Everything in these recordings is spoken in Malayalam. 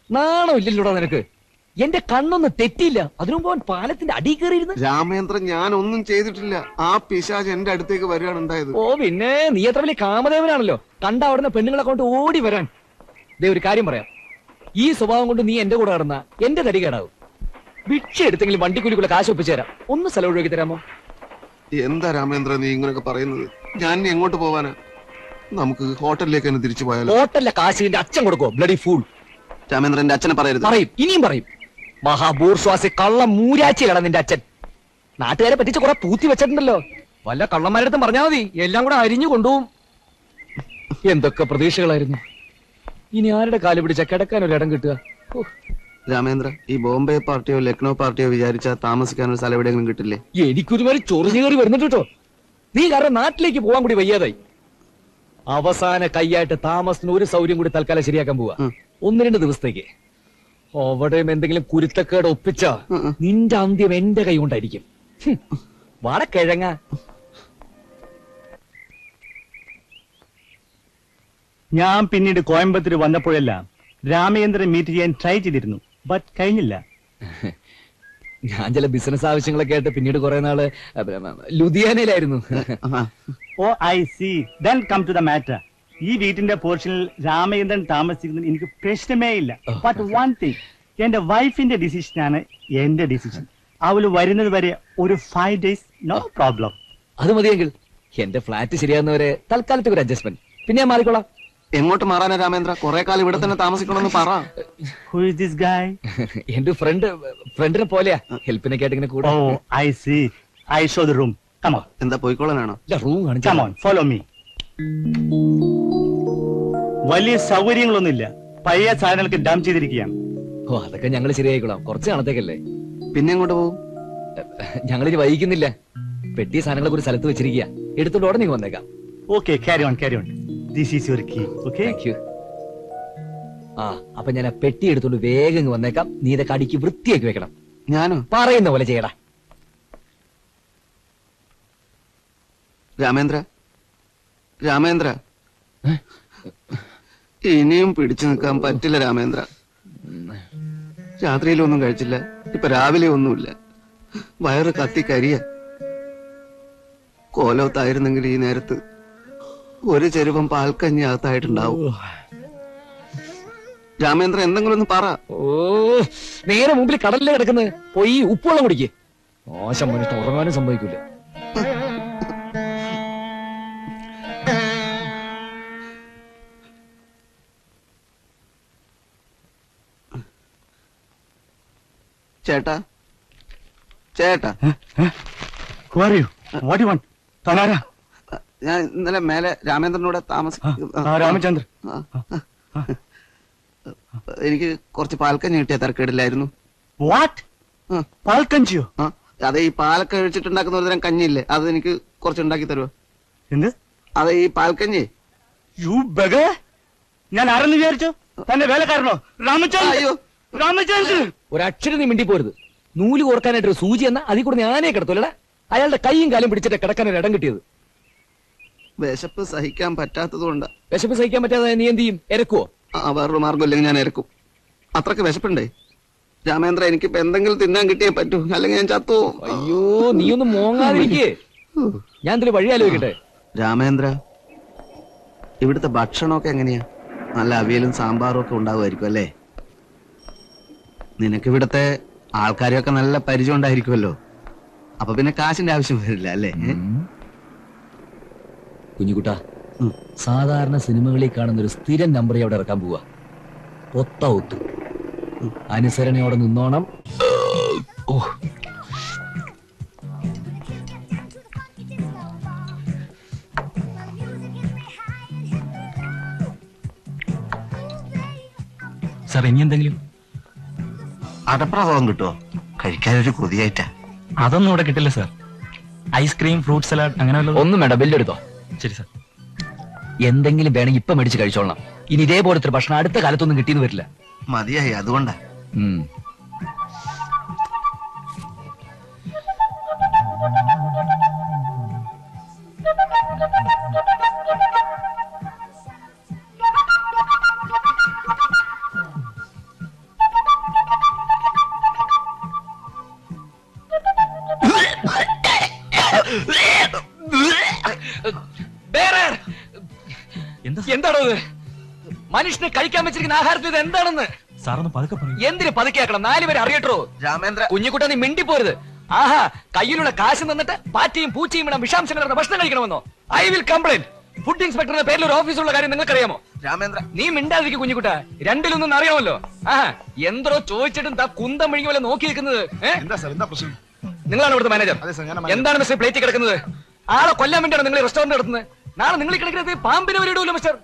നാണോ ഇല്ലല്ലോടാ നിനക്ക്? എന്റെ കണ്ണൊന്നും തെറ്റിയില്ല. അതിനുമ്പോ അവൻ പാലത്തിന്റെ അടി കയറിയിരുന്നു. രാമേന്ദ്രൻ, ഞാൻ ഒന്നും ചെയ്തിട്ടില്ല. ആ പിശാച് എന്റെ അടുത്തേക്ക് വരികയാണ് ഉണ്ടായത്. ഓ പിന്നെ നീ എത്ര വലിയ കാമദേവനാണല്ലോ, കണ്ട അവിടുന്ന് പെണ്ണുങ്ങളെ കൊണ്ട് ഓടി വരാൻ. ദേ ഒരു കാര്യം പറയാം, ഈ സ്വഭാവം കൊണ്ട് നീ എന്റെ കൂടെ നടന്ന എന്റെ തടി കേടാവും. ഭിക്ഷ എടുത്തെങ്കിലും വണ്ടിക്കൂലിക്കുള്ള കാശ് ഒപ്പിച്ചു തരാം. ഒന്ന് സ്ഥലം ഒഴിവാക്കി തരാമോ? എന്താ രാമേന്ദ്രൻ നീ ഇങ്ങനെയൊക്കെ പറയുന്നത്? ഞാൻ ഇനി എങ്ങോട്ട് പോവാനാ? നമുക്ക് ഹോട്ടലിലേക്ക് തന്നെ തിരിച്ചു പോയാലോ? ഹോട്ടലിലെ കാശ് നിന്റെ അച്ഛൻ കൊടുക്കോ? Bloody fool. രാമേന്ദ്രന്റെ അച്ഛനെ പറയരുത്. പറയും, ഇനിയും പറയും. മഹാബൂർശ്വാസി കള്ള മൂരാച്ചിലാണ് നിന്റെ അച്ഛൻ. നാട്ടുകാരെ പറ്റിച്ച് കുറെ പൂത്തി വെച്ചിട്ടുണ്ടല്ലോ. വല്ല കള്ളന്മാരടുത്തും പറഞ്ഞാൽ മതി, എല്ലാം കൂടെ അരിഞ്ഞു കൊണ്ടുപോകും. എന്തൊക്കെ പ്രതീക്ഷകളായിരുന്നു. ഇനി ആരുടെ കാല് പിടിച്ച കിടക്കാൻ ഒരു ഇടം കിട്ടുക? രാമേന്ദ്ര, ഈ ബോംബെ പാർട്ടിയോ ലക്നോ പാർട്ടിയോ വിചാരിച്ചാൽ താമസിക്കാൻ ഒരു സ്ഥലം എവിടെയെങ്കിലും കിട്ടില്ലേ? എനിക്കൊരുമാതിരി ചൊറിഞ്ഞു കയറി വരുന്നുണ്ട് കേട്ടോ. നീ കാരണം നാട്ടിലേക്ക് പോകാൻ കൂടി വയ്യാതായി. അവസാന കൈയായിട്ട് താമസത്തിന് ഒരു സൗകര്യം കൂടി തൽക്കാലം ശരിയാക്കാൻ പോവാ. 1-2 ദിവസത്തേക്ക്. അവിടെയും എന്തെങ്കിലും കുരുത്തക്കേട് ഒപ്പിച്ച നിന്റെ അന്ത്യം എന്റെ കൈ കൊണ്ടായിരിക്കും. വാടക്കിഴങ്ങ. ഞാൻ പിന്നീട് കോയമ്പത്തൂർ വന്നപ്പോഴെല്ലാം രാമേന്ദ്രൻ മീറ്റ് ചെയ്യാൻ ട്രൈ ചെയ്തിരുന്നു, ബട്ട് കഴിഞ്ഞില്ല. ഞാൻ ചില ബിസിനസ് ആവശ്യങ്ങളൊക്കെ ആയിട്ട് പിന്നീട് കുറെ നാള് ലുധിയാനയിലായിരുന്നു. Oh I see. Then come to the matter. ഈ വീട്ടിന്റെ പോർഷനിൽ രാമേന്ദ്രൻ താമസിക്കുന്നത് എനിക്ക് പ്രശ്നമേ ഇല്ല. ബട്ട് വൺ തിങ്, എന്റെ വൈഫിന്റെ ഡിസിഷനാണ് എന്റെ ഡിസിഷൻ. അവള് വരുന്നത് വരെ ഒരു 5 days നോ പ്രോബ്ലം. അത് മതിയെങ്കിൽ എന്റെ ഫ്ലാറ്റ് ശരിയാകുന്നവരെ തൽക്കാലത്തേക്ക് ഒരു അഡ്ജസ്റ്റ്മെന്റ്. പിന്നെ ഞാൻ മാറിക്കോളാം. എങ്ങോട്ട് മാറാനാ രാമേന്ദ്ര? കുറെ കാലം ഇവിടെ തന്നെ താമസിക്കണമെന്ന് പറ. Who is this guy? എന്റെ ഫ്രണ്ടിനെ പോലെയാ, ഹെൽപ്പിനൊക്കെ ആയിട്ട് ഇങ്ങനെ കൂടെ. Oh, I see. I show the room. Come on. എന്താ പോയിക്കോളാനാണോ? റൂം Come കാണിച്ചു. on, follow me. വലിയ സൗകര്യങ്ങളൊന്നുമില്ല, പഴയ സാധനങ്ങൾക്ക് ഡം ചെയ്തിരിക്കുകയാണ്. ഓ അതൊക്കെ ഞങ്ങൾ ശരിയായിക്കോളാം. കുറച്ച് നാളത്തേക്കല്ലേ. പിന്നെ എങ്ങോട്ട് പോകും? ഞങ്ങളിനി വൈകുന്നില്ല. പെട്ടിയ സാധനങ്ങളൊക്കെ ഒരു സ്ഥലത്ത് വെച്ചിരിക്കുക. എടുത്തോണ്ട് ഉടനെ വന്നേക്കാം. Okay, carry on, carry on. This is your key, okay? Thank you. ആ അപ്പൊ ഞാൻ ആ പെട്ടി എടുത്തോണ്ട് വേഗം ഇങ്ങ് വന്നേക്കാം. നീ ഇതൊക്കെ അടിക്ക് വൃത്തിയാക്കി വെക്കണം. ഞാനോ? പറയുന്ന പോലെ ചെയ്യടാ. രാമേന്ദ്ര, രാമേന്ദ്ര, ഇനിയും പിടിച്ചു നിൽക്കാൻ പറ്റില്ല രാമേന്ദ്ര. രാത്രിയിലൊന്നും കഴിച്ചില്ല, ഇപ്പൊ രാവിലെ ഒന്നുമില്ല. വയറ് കത്തിക്കരിയ. കോലോത്തായിരുന്നെങ്കിൽ ഈ നേരത്ത് ഒരു ചെരുവം പാൽക്കഞ്ഞി അകത്തായിട്ടുണ്ടാവും. രാമേന്ദ്ര, എന്തെങ്കിലും ഒന്ന് പറ. ഓ നേരെ മുമ്പിൽ കടലിലെ കിടക്കുന്നത്. പോയി ഉപ്പുവെള്ളം കുടിക്കേ. മോശം മനുഷ്യൻ ഉറങ്ങാനും സംഭവിക്കൂല. ചേട്ടാ, ചേട്ടാ. Who are you? What do you want? തനാരാ? ഞാൻ ഇന്നലെ മേലെ രാമേന്ദ്രനോട് രാമചന്ദ്രൻ. എനിക്ക് കുറച്ച് പാൽക്കഞ്ഞി കിട്ടിയ തിരക്കേടില്ലായിരുന്നു. What? പാൽക്കഞ്ചിയോ? അതെ, ഈ പാലൊക്കെ ഒഴിച്ചിട്ടുണ്ടാക്കുന്ന ഒരു തരം കഞ്ഞില്ലേ, അത് എനിക്ക് കുറച്ച് ഉണ്ടാക്കി തരുമോ? എന്ത്? അതെ, ഈ പാൽക്കഞ്ഞി. യു ബഗ, ഞാൻ ആരെന്ന് വിചാരിച്ചു? തന്റെ വേലക്കാരനോ? രാമചന്ദ്രൻ. അയ്യോ രാമചന്ദ്രൻ, ഒരക്ഷരം നീ മിണ്ടി പോരുത്. നൂല് കോർക്കാനായിട്ടൊരു സൂചി എന്നാ അതിൽ കൂടെ ഞാനേ കിടത്തൂലടാ. അയാളുടെ കൈയും കാലും പിടിച്ചിട്ട് കിടക്കാൻ ഒരു ഇടം കിട്ടിയത്. വിശപ്പ് സഹിക്കാൻ പറ്റാത്തതുകൊണ്ടാ. വിശപ്പ് സഹിക്കാൻ പറ്റാതെ നീ എന്ത് ചെയ്യും? ഇരക്കുവോ? വേറൊരു മാർഗം ഇല്ലെങ്കിൽ ഞാൻ ഇറക്കും. അത്രക്ക് വിശപ്പുണ്ടേ രാമേന്ദ്ര. എനിക്കിപ്പോ എന്തെങ്കിലും തിന്നാൻ കിട്ടിയേ പറ്റൂ, അല്ലെങ്കിൽ ഞാൻ ചത്തു. അയ്യോ നീ ഒന്ന് മോങ്ങാതിരിക്കേ. ഞാൻ എന്തെങ്കിലും വഴി ആലോചിക്കട്ടെ. രാമേന്ദ്ര, ഇവിടുത്തെ ഭക്ഷണമൊക്കെ എങ്ങനെയാ? നല്ല അവിയലും സാമ്പാറും ഒക്കെ ഉണ്ടാവുമായിരിക്കും അല്ലേ? നിനക്ക് ഇവിടത്തെ ആൾക്കാരെയൊക്കെ നല്ല പരിചയം ഉണ്ടായിരിക്കുമല്ലോ. അപ്പൊ പിന്നെ കാശിന്റെ ആവശ്യം വരില്ല അല്ലേ? കുഞ്ഞുകുട്ട, സാധാരണ സിനിമകളിൽ കാണുന്ന ഒരു സ്ഥിരം നമ്പർ അവിടെ ഇറക്കാൻ പോവാ. ഒത്ത ഒത്തു അനുസരണയോടെ നിന്നോണം. ഓ സാർ, ഇനി എന്തെങ്കിലും അടപ്രഭാവം കിട്ടുമോ? കഴിക്കാനൊരു കൊതിയായിട്ടാ. അതൊന്നും ഇവിടെ കിട്ടില്ല സാർ. ഐസ്ക്രീം, ഫ്രൂട്ട് സലാഡ് അങ്ങനെ ഒന്നും വേണ്ട, ബില്ലെടുത്തോ. ശരി സാർ. എന്തെങ്കിലും വേണമെങ്കിൽ ഇപ്പൊ മേടിച്ച് കഴിച്ചോളണം. ഇനി ഇതേപോലത്തെ ഭക്ഷണം അടുത്ത കാലത്തൊന്നും കിട്ടിയെന്ന് വരില്ല. മതിയായി, അതുകൊണ്ടാ. കാണുന്നത്? മനുഷ്യന് കഴിക്കാൻ വെച്ചിരിക്കുന്ന ആഹാരത്തിൽ ഇത് എന്താണെന്ന് സാറൊന്ന് പതുക്കെ പറയും. എന്തിന് പതുക്കെയാക്കണം? 4 പേര് അറിയട്ടോ? രാമേന്ദ്ര കുഞ്ഞിക്കുട്ട നീ മിണ്ടിപ്പോരുത്. ആഹാ, കയ്യിലുള്ള കാശ് തന്നിട്ട് പാറ്റയും പൂച്ചയും ഇടാൻ വിഷാംശം കലർന്ന ഭക്ഷണം കഴിക്കണമെന്നോ? I will complaint. ഫുഡ് ഇൻസ്പെക്ടറുടെ പേരിൽ ഒരു ഓഫീസുള്ള കാര്യം നിങ്ങൾക്കറിയാമോ? രാമേന്ദ്ര നീ മിണ്ടാതിരിക്കും കുഞ്ഞിക്കുട്ട, രണ്ടിലൊന്നും അറിയാമല്ലോ. ആഹാ, എന്തോ ചോദിച്ചിട്ടും താ കുന്തം വിഴുങ്ങി പോലെ നോക്കി നിൽക്കുന്നത്. എന്താ സാർ എന്താ പ്രശ്നം? നിങ്ങളാണ് ഇവിടുത്തെ മാനേജർ. അതെ സാർ, ഞാൻ മാനേജർ. എന്താണ് മിസ്റ്റർ പ്ലേറ്റ് കിടക്കുന്നത്? ആളെ കൊല്ലാൻ വേണ്ടിയാണ് നിങ്ങൾ റെസ്റ്റോറന്റ് നടത്തുന്നത്. നാളെ നിങ്ങൾ കിടക്കുന്നത് പാമ്പിനെ വരെ ഇടൂല്ലോ മിസ്റ്റർ.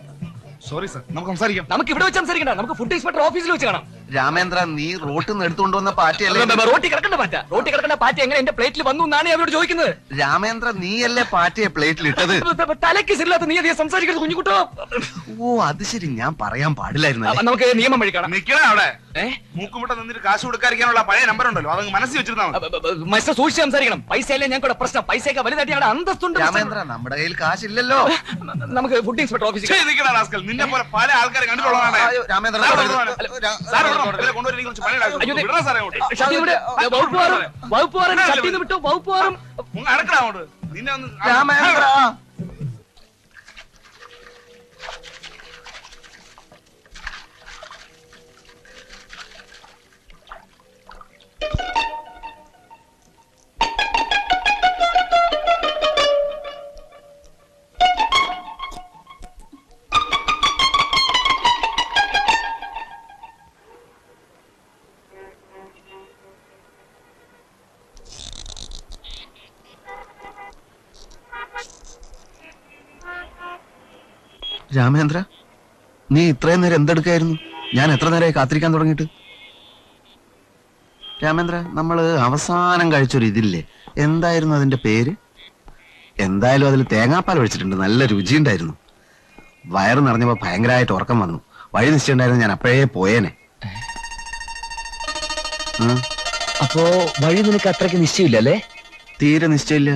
സോറി സാർ, നമുക്ക് സംസാരിക്കാം. നമുക്ക് ഇവിടെ വെച്ച് സംസാരിക്കണ്ട, നമുക്ക് ഫുഡ് ഇൻസ്പെക്ടർ ഓഫീസിൽ വെച്ച് കാണാം. രാമേന്ദ്ര, നീ റോട്ടിൽ നിന്ന് എടുത്തുകൊണ്ട് വന്ന പാറ്റയല്ലേ? റോട്ടി കിടക്കണ്ട പാറ്റ, റോട്ടി കിടക്കണ്ട പാറ്റ എങ്ങനെ എന്റെ പ്ലേറ്റിൽ വന്നു എന്നാണ് ഞാൻ അവരോട് ചോദിക്കുന്നത്. രാമേന്ദ്ര, നീയല്ലേ പാറ്റയെ പ്ലേറ്റിൽ ഇട്ടത്? തലയ്ക്ക് ശരിയില്ലാത്ത നീ അധികം സംസാരിക്കരുത് കുഞ്ഞുകുട്ടോ. ഓ അത് ശരി, ഞാൻ പറയാൻ പാടില്ലായിരുന്നു. നമുക്ക് നിയമം വഴി കാണാം. നിക്കണേ അവിടെ. ഏ? മൂക്കുമുട്ട നിന്നിട്ട് കാശ് കൊടുക്കാതിരിക്കാനുള്ള പഴയ നമ്പർ ഉണ്ടല്ലോ, അതങ്ങ് മനസ്സിൽ വെച്ചിരുന്നാ മതി. മനുഷ്യ സൂക്ഷിച്ച് സംസാരിക്കണം. പൈസയല്ലേ ഞങ്ങളുടെ പ്രശ്നം. പൈസയൊക്കെ വലുതായിട്ട് ഞങ്ങളുടെ അന്തസ്തുണ്ട്. രാമേന്ദ്ര, നമ്മുടെ കയ്യിൽ കാശില്ലല്ലോ. നമുക്ക് ഫുഡ് ഇൻസ്പെക്ടർ ഓഫീസിൽ ഛേ, നിക്കടാ റാസ്കൽ. നിന്നെ പോലെ പല ആൾക്കാരെ കണ്ടിട്ടുള്ളതാണ്. അയ്യോ, രാമേന്ദ്ര, സാർ സാർ, സാർ കൊണ്ടുവരും കുറച്ച് പണി വിടണ സാറേ അങ്ങോട്ട്. വകുപ്പ് മാറും ചട്ടിന്ന് വിട്ടു. വകുപ്പ് മാറും. അടക്കടാ അങ്ങോട്ട്. നിന്നെ ഒന്ന് രാമേന്ദ്ര. രാമേന്ദ്ര, നീ ഇത്രയും നേരം എന്തെടുക്കായിരുന്നു? ഞാൻ എത്ര നേരമായി കാത്തിരിക്കാൻ തുടങ്ങിയിട്ട്? രാമേന്ദ്ര, നമ്മള് അവസാനം കഴിച്ചൊരു ഇതില്ലേ, എന്തായിരുന്നു അതിന്റെ പേര്? എന്തായാലും അതിൽ തേങ്ങാപ്പാൽ ഒഴിച്ചിട്ടുണ്ട്, നല്ല രുചിയുണ്ടായിരുന്നു. വയറ് നിറഞ്ഞപ്പോ ഭയങ്കരമായിട്ട് ഉറക്കം വന്നു. വഴി നിശ്ചയുണ്ടായിരുന്നു, ഞാൻ അപ്പോഴേ പോയേനെ. അപ്പോ വഴി നിനക്ക് അത്രയ്ക്ക് നിശ്ചയില്ലല്ലേ? തീരെ നിശ്ചയില്ല.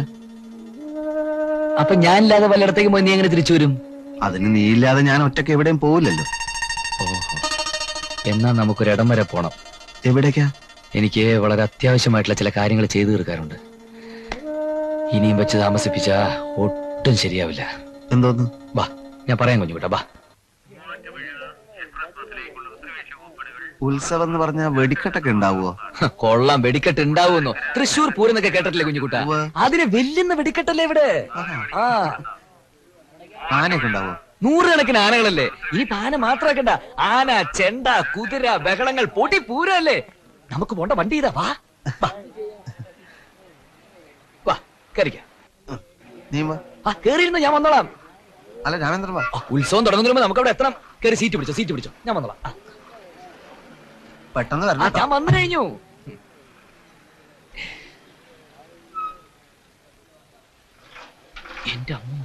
അപ്പൊ ഞാനില്ലാതെ വല്ലയിടത്തേക്ക് പോയി നീ എങ്ങനെ തിരിച്ചു വരും? അതിന് നീയില്ലാതെ ഞാൻ ഒറ്റയ്ക്ക് എവിടെയും പോവില്ലല്ലോ. ഓഹോ, എന്നാ നമുക്കൊരിടം വരെ പോണം. എവിടേക്കാ? എനിക്ക് വളരെ അത്യാവശ്യമായിട്ടുള്ള ചില കാര്യങ്ങൾ ചെയ്തു തീർക്കാറുണ്ട്. ഇനിയും വെച്ച് താമസിപ്പിച്ചാ ഒട്ടും ശരിയാവില്ല. എന്തോന്ന്? വാ, ഞാൻ പറയാൻ കുഞ്ഞുകുട്ടാ, വാ. ഉത്സവം എന്ന് പറഞ്ഞാൽ വെടിക്കെട്ടൊക്കെ ഉണ്ടാവുമോ? കൊള്ളാം, വെടിക്കെട്ട് ഉണ്ടാവുമെന്നോ? തൃശ്ശൂർ പൂരം എന്നൊക്കെ കേട്ടിട്ടില്ലേ കുഞ്ഞുകുട്ട? ഉവ്വ്. അതിന് വെല്ലുന്ന വെടിക്കെട്ടല്ലേ ഇവിടെ? ആ, ആനയൊക്കെ ഉണ്ടാവോ? 100 കണക്കിന് ആനകളല്ലേ. ഈ ആന മാത്രമാക്കണ്ട, ആന, ചെണ്ട, കുതിര, ബഹളങ്ങൾ, പൊടി പൂരല്ലേ. നമുക്ക് പോണ്ട വണ്ടി ഇതാ. വാ വാ വാ, കയറിക്കാം. നീ വാ. ആ, കേറിയിരുന്ന ഞാൻ വന്നോളാം. അല്ല രാമേന്ദ്രൻ വാ. ആ, ഉത്സവം തുടങ്ങുന്നതിന് മുമ്പ് നമുക്ക് അവിടെ എത്തണം. കയറി സീറ്റ് പിടിച്ചോ, ഞാൻ വന്നോളാം. ആ, പെട്ടെന്ന് ആ, വരണം. ഞാൻ വന്നു കഴിഞ്ഞു. എന്റെ അമ്മ,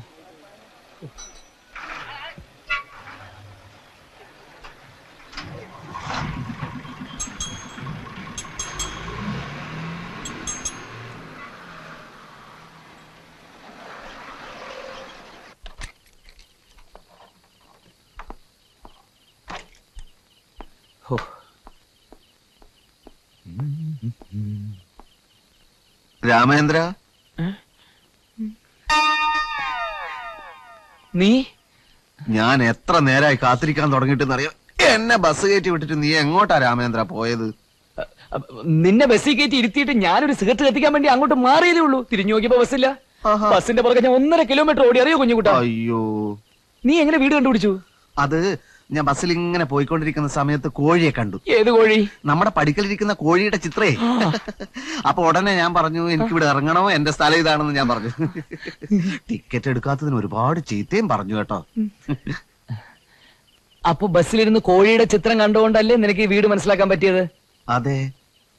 രാമേന്ദ്ര, നീ ഞാൻ എത്ര നേരമായി കാത്തിരിക്കാൻ തുടങ്ങിയിട്ടെന്നറിയാം. എന്നെ ബസ് കയറ്റി വിട്ടിട്ട് നീ എങ്ങോട്ടാ രാമേന്ദ്ര പോയത്? നിന്നെ ബസ്സിൽ കയറ്റി ഇരുത്തിയിട്ട് ഞാനൊരു സിഗരറ്റ് കത്തിക്കാൻ വേണ്ടി അങ്ങോട്ട് മാറിയതേ ഉള്ളൂ. തിരിഞ്ഞു നോക്കിയപ്പോ ബസ്സില്ല. ആഹാ. ബസ്സിന്റെ പുറകെ ഞാൻ 1.5 കിലോമീറ്റർ ഓടി. അറിയോ കുഞ്ഞുകുട്ടാ? അയ്യോ, നീ എങ്ങനെ വീട് കണ്ടുപിടിച്ചു? അത് ഞാൻ ബസ്സിൽ ഇങ്ങനെ പോയിക്കൊണ്ടിരിക്കുന്ന സമയത്ത് കോഴിയെ കണ്ടു. ഏത് കോഴി? നമ്മുടെ പടിക്കലിരിക്കുന്ന കോഴിയുടെ ചിത്രേ. അപ്പൊ ഉടനെ ഞാൻ പറഞ്ഞു, എനിക്ക് ഇവിടെ ഇറങ്ങണോ, എന്റെ സ്ഥലം ഇതാണെന്ന് ഞാൻ പറഞ്ഞു. ടിക്കറ്റ് എടുക്കാത്തതിന് ഒരുപാട് ചീത്തയും പറഞ്ഞു കേട്ടോ. അപ്പൊ ബസ്സിലിരുന്ന് കോഴിയുടെ ചിത്രം കണ്ടുകൊണ്ടല്ലേ നിനക്ക് ഈ വീട് മനസ്സിലാക്കാൻ പറ്റിയത്? അതെ.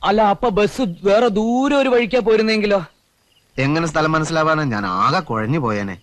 അല്ല, അപ്പൊ ബസ് വേറെ ദൂരെ ഒരു വഴിക്കാ പോയിരുന്നെങ്കിലോ? എങ്ങനെ സ്ഥലം മനസ്സിലാവാനാ? ഞാൻ ആകെ കുഴഞ്ഞു പോയേനെ.